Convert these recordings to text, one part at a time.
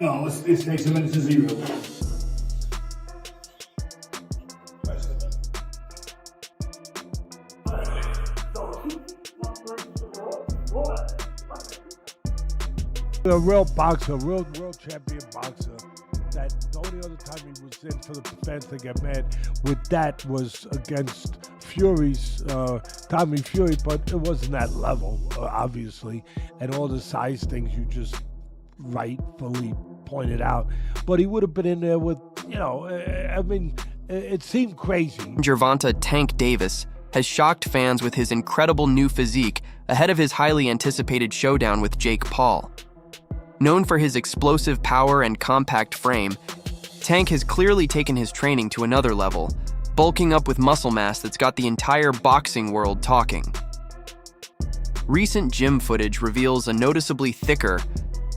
No, it takes a minute to zero. A real boxer, real world champion boxer. That the only other time he was in for the fans to get mad with that was against Fury's Tommy Fury, but it wasn't that level, obviously, and all the size things you just rightfully pointed out. But he would have been in there with, it seemed crazy. Gervonta Tank Davis has shocked fans with his incredible new physique ahead of his highly anticipated showdown with Jake Paul. Known for his explosive power and compact frame, Tank has clearly taken his training to another level, bulking up with muscle mass that's got the entire boxing world talking. Recent gym footage reveals a noticeably thicker,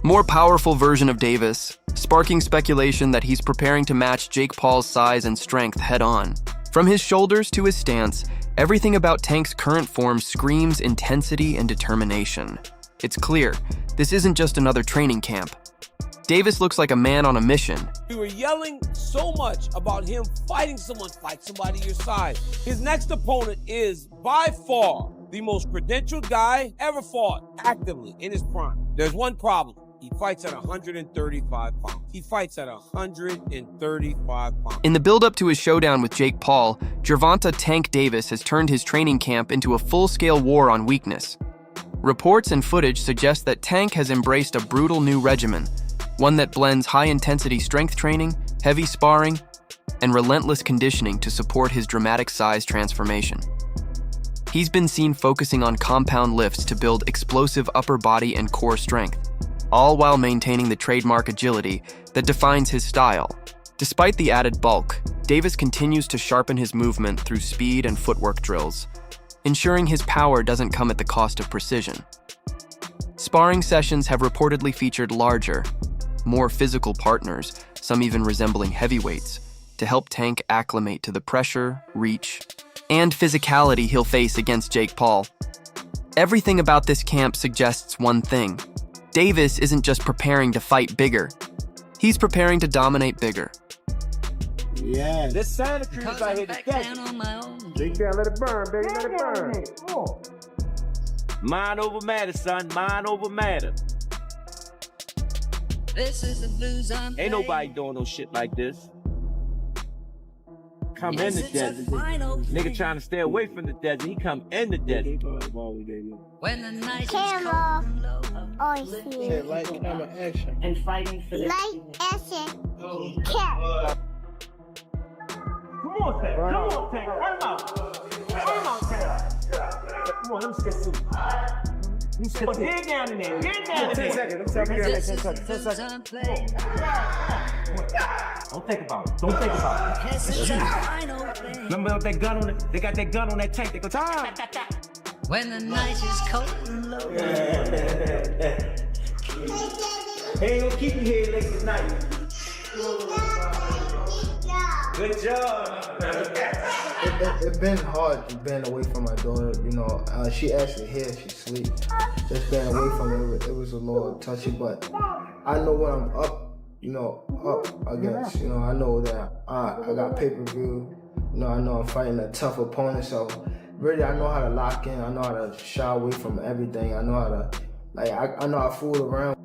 more powerful version of Davis, sparking speculation that he's preparing to match Jake Paul's size and strength head-on. From his shoulders to his stance, everything about Tank's current form screams intensity and determination. It's clear, this isn't just another training camp. Davis looks like a man on a mission. We were yelling so much about him fighting someone, fight somebody your size. His next opponent is, by far, the most credentialed guy ever fought actively in his prime. There's one problem. He fights at 135 pounds. He fights at 135 pounds. In the build-up to his showdown with Jake Paul, Gervonta Tank Davis has turned his training camp into a full-scale war on weakness. Reports and footage suggest that Tank has embraced a brutal new regimen, one that blends high-intensity strength training, heavy sparring, and relentless conditioning to support his dramatic size transformation. He's been seen focusing on compound lifts to build explosive upper body and core strength, all while maintaining the trademark agility that defines his style. Despite the added bulk, Davis continues to sharpen his movement through speed and footwork drills, ensuring his power doesn't come at the cost of precision. Sparring sessions have reportedly featured larger, more physical partners, some even resembling heavyweights, to help Tank acclimate to the pressure, reach, and physicality he'll face against Jake Paul. Everything about this camp suggests one thing. Davis isn't just preparing to fight bigger. He's preparing to dominate bigger. Yeah. This Santa Cruz out here to catch you can't let it burn, baby. Let it burn. Oh. Mind over matter, son. Mind over matter. This is the blues I'm Ain't nobody doing no shit like this. Come in the desert. Nigga trying to stay away from the desert. He come in the desert. When the night Camera. is Light, camera, action. and fighting for the action, cat. Come on, Tank. Come on, Tank. Run him out. Run him out, Tank. Come on, let me get some. Dig down in there. Dig down in there. 10 seconds. 10 seconds. Don't think about it. Don't think about it. Remember that gun on it? They got that gun on that tank. They go, time. when the night is cold and low. He ain't gonna keep you here late tonight. Good job. It's been hard being away from my daughter. She actually here, she sleep. Just being away from her, it was a little touchy, but I know when I'm up against, I know that I got pay-per-view. I know I'm fighting a tough opponent, so really I know how to lock in. I know how to shy away from everything. I know how to, I know how to fool around.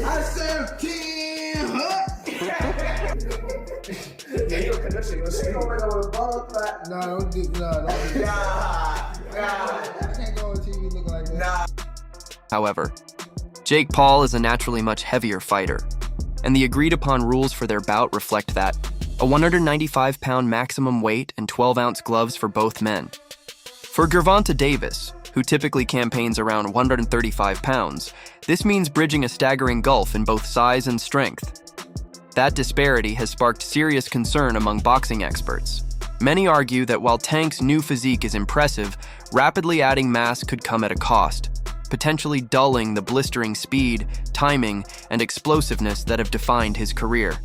I said 10 hut. Yeah, you don't that shit. No, don't do I can't go on TV looking like that. However, Jake Paul is a naturally much heavier fighter, and the agreed-upon rules for their bout reflect that: a 195-pound maximum weight and 12-ounce gloves for both men. For Gervonta Davis, who typically campaigns around 135 pounds, this means bridging a staggering gulf in both size and strength. That disparity has sparked serious concern among boxing experts. Many argue that while Tank's new physique is impressive, rapidly adding mass could come at a cost, potentially dulling the blistering speed, timing, and explosiveness that have defined his career.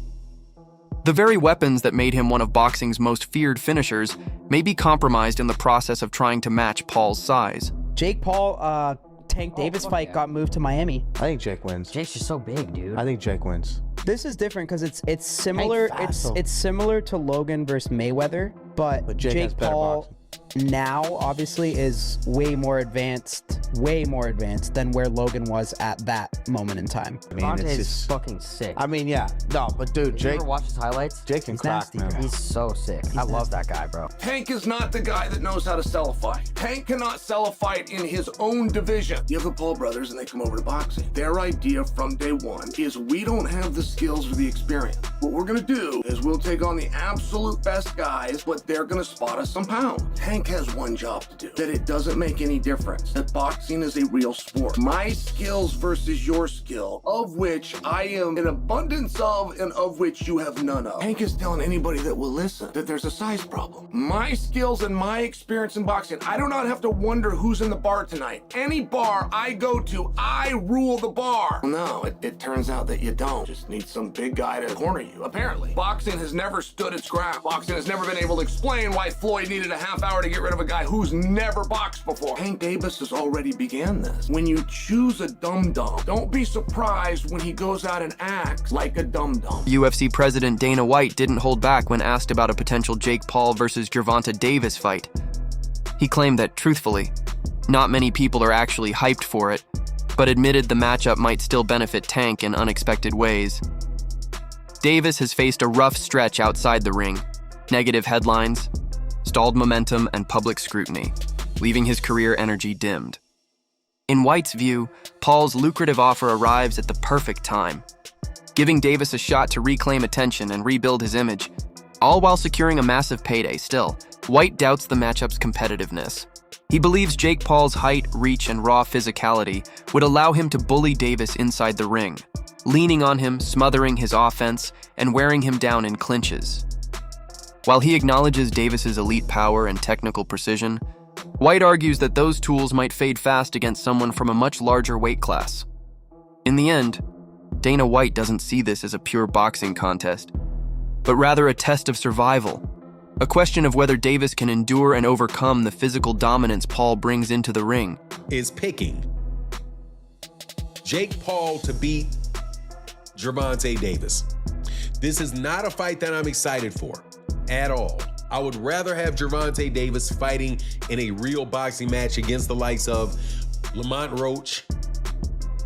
The very weapons that made him one of boxing's most feared finishers may be compromised in the process of trying to match Paul's size. Jake Paul, Tank Davis fight got moved to Miami. I think Jake wins. Jake's just so big, dude. I think Jake wins. This is different because it's similar. It's similar to Logan versus Mayweather, but Jake Paul now obviously is way more advanced than where Logan was at that moment in time. I mean, Gervonta it's is just fucking sick. I mean, yeah, no, but dude, Did you Jake. ever watch his highlights? Jake can He's crack, nasty, man. He's so sick. I love that guy, bro. Tank is not the guy that knows how to sell a fight. Tank cannot sell a fight in his own division. You have the Paul brothers and they come over to boxing. Their idea from day one is we don't have the skills or the experience. What we're gonna do is we'll take on the absolute best guys, but they're gonna spot us some pounds. Tank has one job to do, that it doesn't make any difference, that boxing is a real sport. My skills versus your skill, of which I am an abundance of and of which you have none of. Tank is telling anybody that will listen that there's a size problem. My skills and my experience in boxing, I do not have to wonder who's in the bar tonight. Any bar I go to, I rule the bar. No, it turns out that you don't. Just need some big guy to corner you, apparently. Boxing has never stood its ground. Boxing has never been able to explain why Floyd needed a half hour to get rid of a guy who's never boxed before. Tank Davis has already began this. When you choose a dum-dum, don't be surprised when he goes out and acts like a dum-dum. UFC President Dana White didn't hold back when asked about a potential Jake Paul versus Gervonta Davis fight. He claimed that, truthfully, not many people are actually hyped for it, but admitted the matchup might still benefit Tank in unexpected ways. Davis has faced a rough stretch outside the ring, negative headlines, stalled momentum, and public scrutiny, leaving his career energy dimmed. In White's view, Paul's lucrative offer arrives at the perfect time, giving Davis a shot to reclaim attention and rebuild his image, all while securing a massive payday. Still, White doubts the matchup's competitiveness. He believes Jake Paul's height, reach, and raw physicality would allow him to bully Davis inside the ring, leaning on him, smothering his offense, and wearing him down in clinches. While he acknowledges Davis's elite power and technical precision, White argues that those tools might fade fast against someone from a much larger weight class. In the end, Dana White doesn't see this as a pure boxing contest, but rather a test of survival, a question of whether Davis can endure and overcome the physical dominance Paul brings into the ring. Is picking Jake Paul to beat Gervonta Davis. This is not a fight that I'm excited for at all. I would rather have Gervonta Davis fighting in a real boxing match against the likes of Lamont Roach,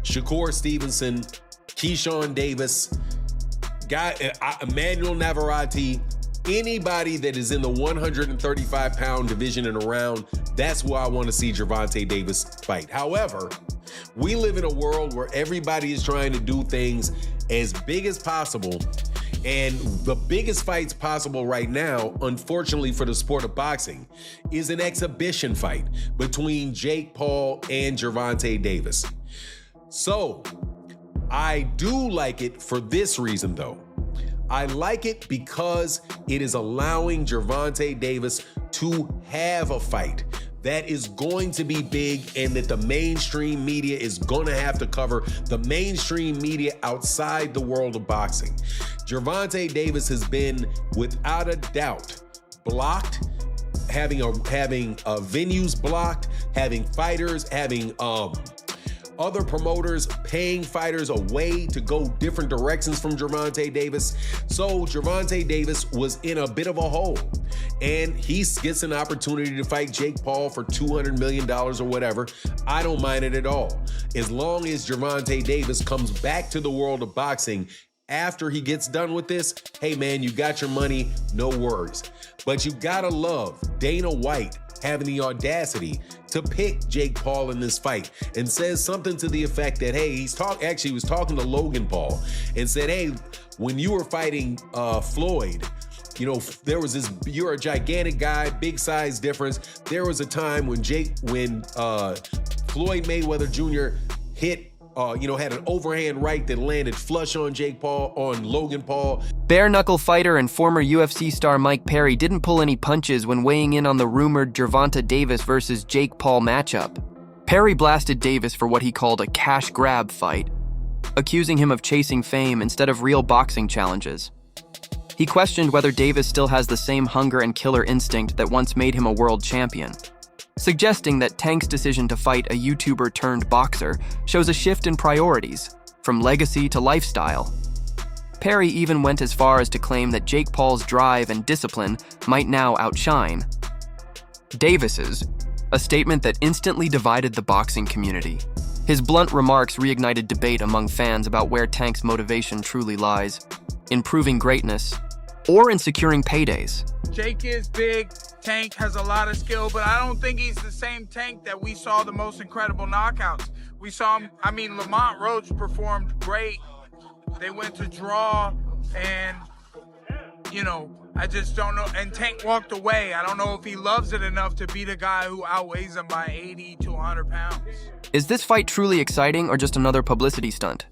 Shakur Stevenson, Keyshawn Davis, Emmanuel Navarrete, anybody that is in the 135-pound division and around. That's where I want to see Gervonta Davis fight. However, we live in a world where everybody is trying to do things as big as possible. And the biggest fights possible right now, unfortunately for the sport of boxing, is an exhibition fight between Jake Paul and Gervonta Davis. So, I do like it for this reason, though. I like it because it is allowing Gervonta Davis to have a fight that is going to be big and that the mainstream media is going to have to cover, the mainstream media outside the world of boxing. Gervonta Davis has been, without a doubt, blocked, having venues blocked, having fighters, having other promoters paying fighters away to go different directions from Gervonta Davis. So Gervonta Davis was in a bit of a hole, and he gets an opportunity to fight Jake Paul for $200 million or whatever. I don't mind it at all. As long as Gervonta Davis comes back to the world of boxing after he gets done with this, hey man, you got your money, no worries. But you gotta love Dana White having the audacity to pick Jake Paul in this fight, and says something to the effect that, hey, he was talking to Logan Paul and said, hey, when you were fighting Floyd, you know, there was this, you're a gigantic guy, big size difference. There was a time when Floyd Mayweather Jr. had an overhand right that landed flush on Logan Paul. Bare-knuckle fighter and former UFC star Mike Perry didn't pull any punches when weighing in on the rumored Gervonta Davis versus Jake Paul matchup. Perry blasted Davis for what he called a cash grab fight, accusing him of chasing fame instead of real boxing challenges. He questioned whether Davis still has the same hunger and killer instinct that once made him a world champion, suggesting that Tank's decision to fight a YouTuber turned boxer shows a shift in priorities, from legacy to lifestyle. Perry even went as far as to claim that Jake Paul's drive and discipline might now outshine Davis's, a statement that instantly divided the boxing community. His blunt remarks reignited debate among fans about where Tank's motivation truly lies, in proving greatness or in securing paydays. Jake is big, Tank has a lot of skill, but I don't think he's the same Tank that we saw the most incredible knockouts. We saw him, Lamont Roach performed great. They went to draw, and, I just don't know. And Tank walked away. I don't know if he loves it enough to beat a guy who outweighs him by 80 to 100 pounds. Is this fight truly exciting or just another publicity stunt?